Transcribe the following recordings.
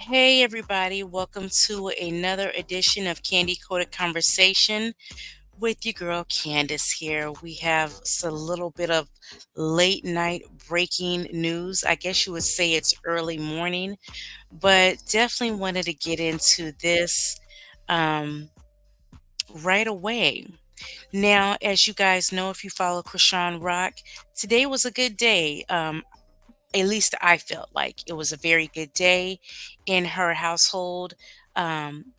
Hey, everybody, welcome to another edition of Candy Coated Conversation with your girl Candace here. We have a little bit of late night breaking news. I guess you would say it's early morning, but definitely wanted to get into this um, right away. Now, as you guys know, if you follow Chrisean Rock, today was a good day. At least I felt like it was a very good day in her household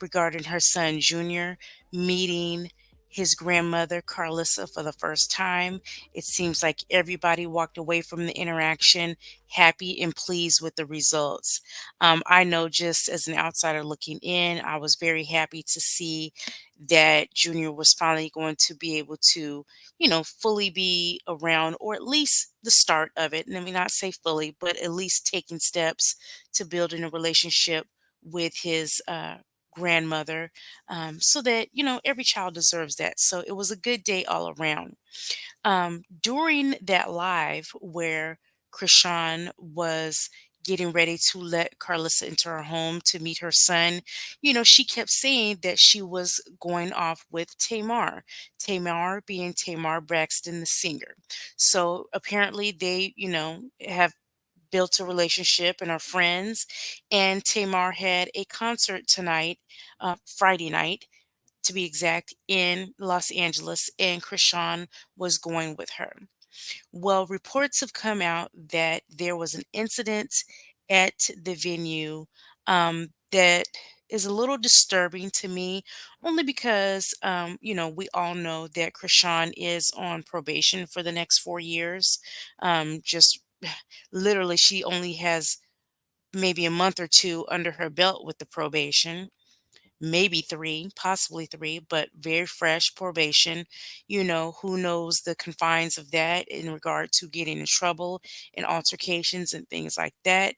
regarding her son Junior meeting his grandmother Carlissa for the first time. It seems like everybody walked away from the interaction happy and pleased with the results. I know just as an outsider looking in, I was very happy to see that Junior was finally going to be able to fully be around, or at least the start of it. Let me not say fully, but at least taking steps to building a relationship with his grandmother, so that, every child deserves that. So it was a good day all around. During that live where Krishan was getting ready to let Carlissa into her home to meet her son, she kept saying that she was going off with Tamar. Tamar being Tamar Braxton, the singer. So apparently they, have built a relationship and are friends. And Tamar had a concert tonight, Friday night to be exact, in Los Angeles, and Krishan was going with her. Well, reports have come out that there was an incident at the venue that is a little disturbing to me, only because, we all know that Krishan is on probation for the next 4 years. Just literally, she only has maybe a month or two under her belt with the probation, maybe 3, possibly 3, but very fresh probation. Who knows the confines of that in regard to getting in trouble and altercations and things like that.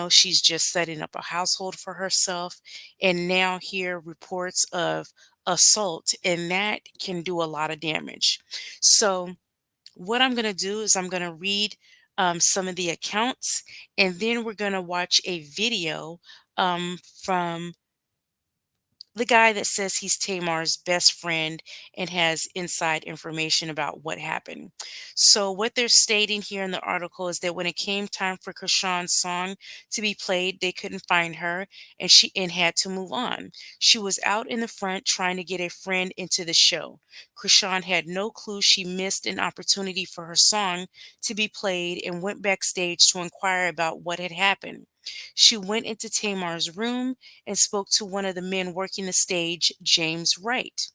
She's just setting up a household for herself. And now here reports of assault, and that can do a lot of damage. So, what I'm going to do is I'm going to read some of the accounts, and then we're going to watch a video from the guy that says he's Tamar's best friend and has inside information about what happened. So, what they're stating here in the article is that when it came time for Krishan's song to be played, they couldn't find her, and she had to move on. She was out in the front trying to get a friend into the show. Krishan had no clue she missed an opportunity for her song to be played and went backstage to inquire about what had happened. She went into Tamar's room and spoke to one of the men working the stage, James Wright.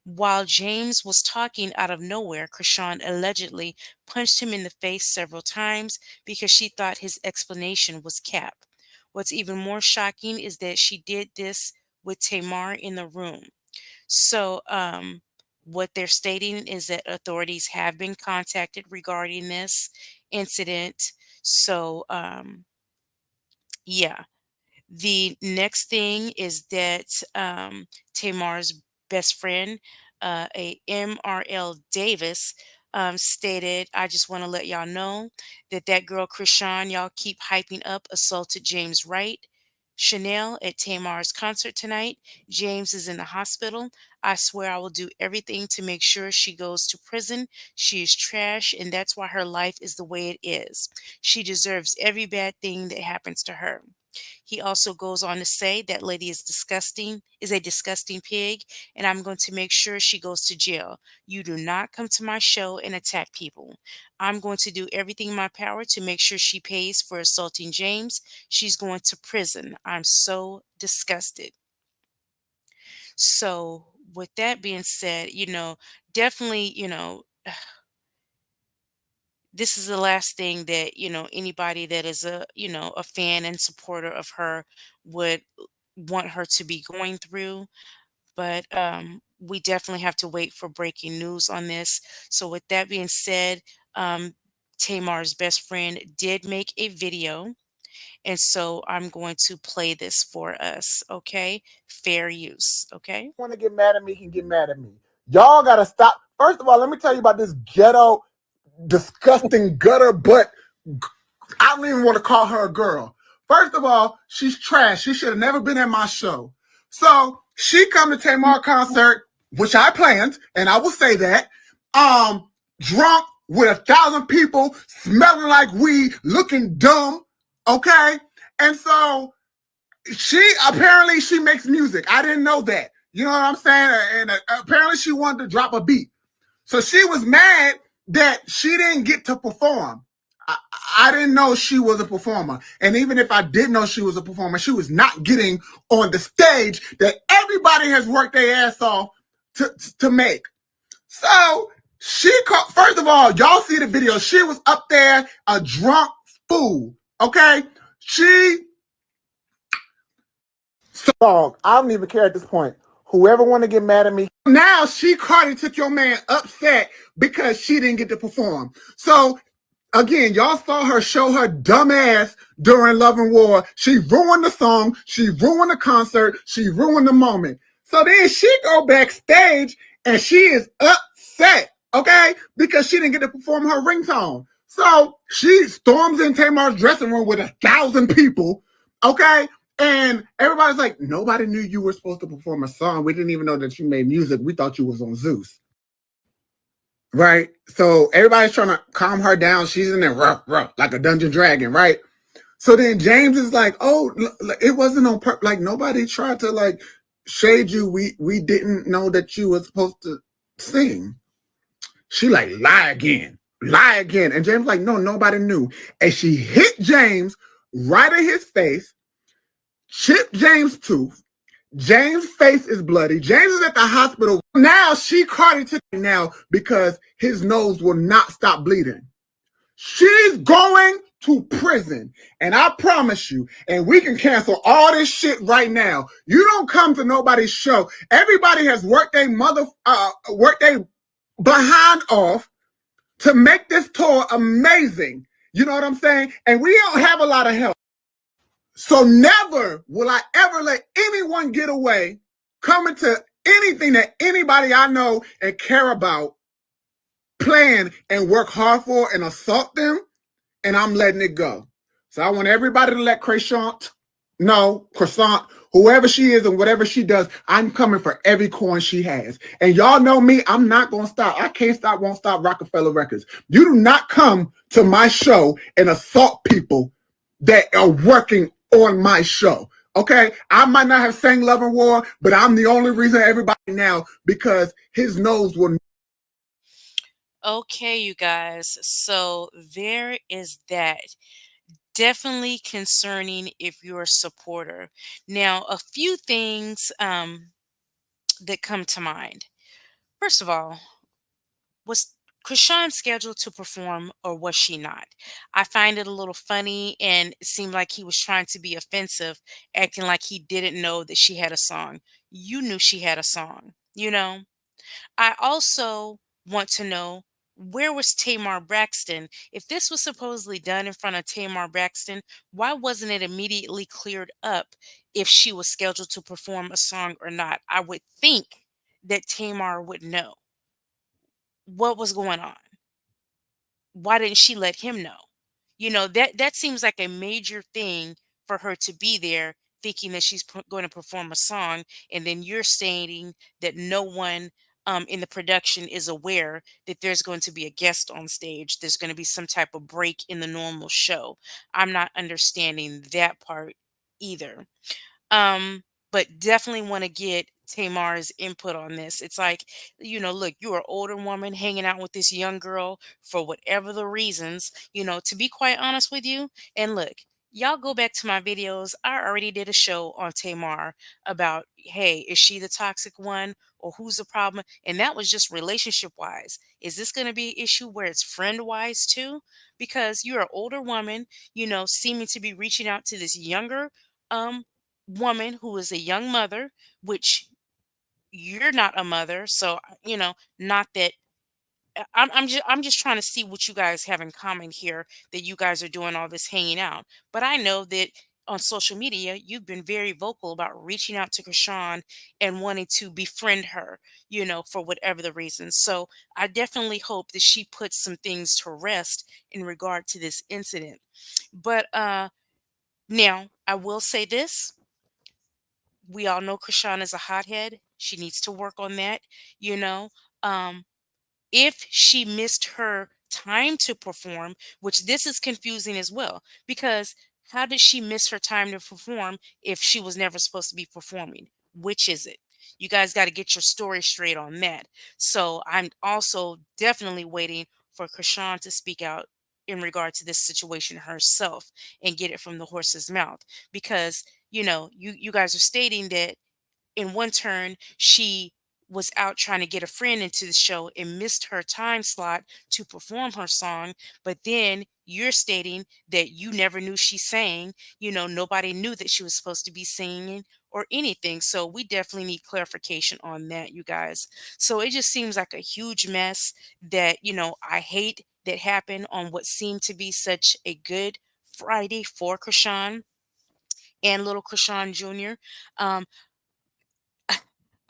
While James was talking, out of nowhere, Krishan allegedly punched him in the face several times because she thought his explanation was cap. What's even more shocking is that she did this with Tamar in the room. So, what they're stating is that authorities have been contacted regarding this incident. So, yeah. The next thing is that Tamar's best friend, a MRL Davis, stated, "I just want to let y'all know that that girl Krishan y'all keep hyping up assaulted James Wright. Chanel at Tamar's concert tonight. James is in the hospital. I swear I will do everything to make sure she goes to prison. She is trash, and that's why her life is the way it is. She deserves every bad thing that happens to her." He also goes on to say that lady is disgusting, is a disgusting pig, and I'm going to make sure she goes to jail. You do not come to my show and attack people. I'm going to do everything in my power to make sure she pays for assaulting James. She's going to prison. I'm so disgusted. So, with that being said, definitely, this is the last thing that, anybody that is a fan and supporter of her would want her to be going through. But we definitely have to wait for breaking news on this. So, with that being said, um, Tamar's best friend did make a video. And so I'm going to play this for us. Okay. Fair use. Okay. Want to get mad at me can get mad at me. Y'all gotta stop. First of all, let me tell you about this ghetto, disgusting gutter butt. I don't even want to call her a girl. First of all, she's trash. She should have never been at my show. So she come to Tamar concert, which I planned, and I will say that. Drunk with 1,000 people, smelling like weed, looking dumb. Okay, and so she makes music. I didn't know that. You know what I'm saying? And apparently she wanted to drop a beat. So she was mad that she didn't get to perform. I didn't know she was a performer. And even if I did know she was a performer, she was not getting on the stage that everybody has worked their ass off to make. So she called, first of all, y'all see the video. She was up there a drunk fool. Okay? So I don't even care at this point. Whoever want to get mad at me. Now Cardi took your man upset because she didn't get to perform. So again, y'all saw her show her dumb ass during Love and War. She ruined the song. She ruined the concert. She ruined the moment. So then she go backstage and she is upset, okay? Because she didn't get to perform her ringtone. So she storms in Tamar's dressing room with 1,000 people, okay? And everybody's like, nobody knew you were supposed to perform a song. We didn't even know that you made music. We thought you was on Zeus. Right? So everybody's trying to calm her down. She's in there rough, like a dungeon dragon, right? So then James is like, oh, it wasn't on purpose. Like nobody tried to like shade you. We didn't know that you were supposed to sing. She like, lie again. And James like, no, nobody knew. And she hit James right in his face, chipped James' tooth. James' face is bloody. James is at the hospital. Now Cardi took it now because his nose will not stop bleeding. She's going to prison. And I promise you, and we can cancel all this shit right now. You don't come to nobody's show. Everybody has worked their behind off to make this tour amazing. You know what I'm saying? And we don't have a lot of help. So never will I ever let anyone get away coming to anything that anybody I know and care about plan and work hard for and assault them, and I'm letting it go. So I want everybody to let Chrisean know, Croissant, whoever she is and whatever she does, I'm coming for every coin she has. And y'all know me, I'm not going to stop. I can't stop, won't stop Rockefeller Records. You do not come to my show and assault people that are working on my show. Okay, I might not have sang Love and War, but I'm the only reason everybody now because his nose will. Okay, you guys. So there is that. Definitely concerning if you're a supporter. Now, a few things that come to mind. First of all, was Krishan scheduled to perform or was she not? I find it a little funny and it seemed like he was trying to be offensive, acting like he didn't know that she had a song. You knew she had a song, you know? I also want to know, where was Tamar Braxton? If this was supposedly done in front of Tamar Braxton, why wasn't it immediately cleared up if she was scheduled to perform a song or not? I would think that Tamar would know what was going on. Why didn't she let him know? That seems like a major thing for her to be there thinking that she's going to perform a song, and then you're stating that no one in the production is aware that there's going to be a guest on stage. There's going to be some type of break in the normal show. I'm not understanding that part either. Um, but definitely want to get Tamar's input on this. It's like, look, you're an older woman hanging out with this young girl for whatever the reasons, to be quite honest with you. And look, y'all go back to my videos. I already did a show on Tamar about, hey, is she the toxic one or who's the problem? And that was just relationship wise. Is this going to be an issue where it's friend wise too? Because you're an older woman, seeming to be reaching out to this younger um woman who is a young mother, which you're not a mother, so not that I'm just trying to see what you guys have in common here, that you guys are doing all this hanging out. But I know that on social media you've been very vocal about reaching out to Krishan and wanting to befriend her, for whatever the reason. So I definitely hope that she puts some things to rest in regard to this incident. But Now, I will say this. We all know Krishan is a hothead. She needs to work on that, you know. Um, if she missed her time to perform, which this is confusing as well, because how did she miss her time to perform if she was never supposed to be performing? Which is it? You guys got to get your story straight on that. So I'm also definitely waiting for Krishan to speak out in regard to this situation herself and get it from the horse's mouth, because you guys are stating that in one turn, she was out trying to get a friend into the show and missed her time slot to perform her song. But then you're stating that you never knew she sang. Nobody knew that she was supposed to be singing or anything. So we definitely need clarification on that, you guys. So it just seems like a huge mess that, I hate that happened on what seemed to be such a good Friday for Krishan and little Krishan Jr. Um,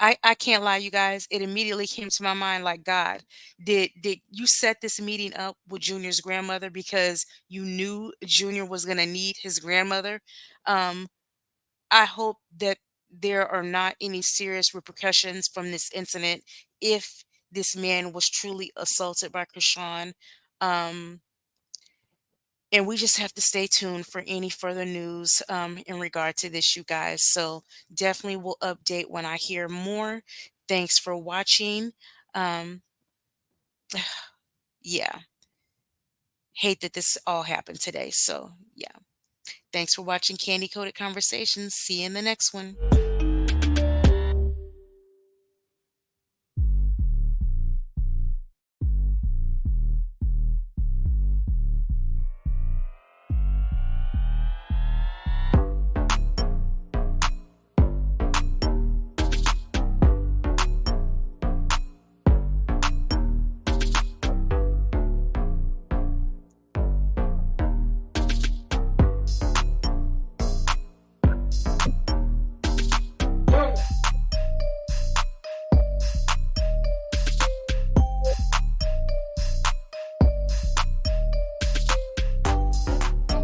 I can't lie, you guys. It immediately came to my mind like, God, did you set this meeting up with Junior's grandmother because you knew Junior was gonna need his grandmother? Um, I hope that there are not any serious repercussions from this incident if this man was truly assaulted by Krishan. Um, and we just have to stay tuned for any further news in regard to this, you guys. So definitely will update when I hear more. Thanks for watching. Um, yeah, hate that this all happened today. So yeah, thanks for watching Candy Coated Conversations. See you in the next one.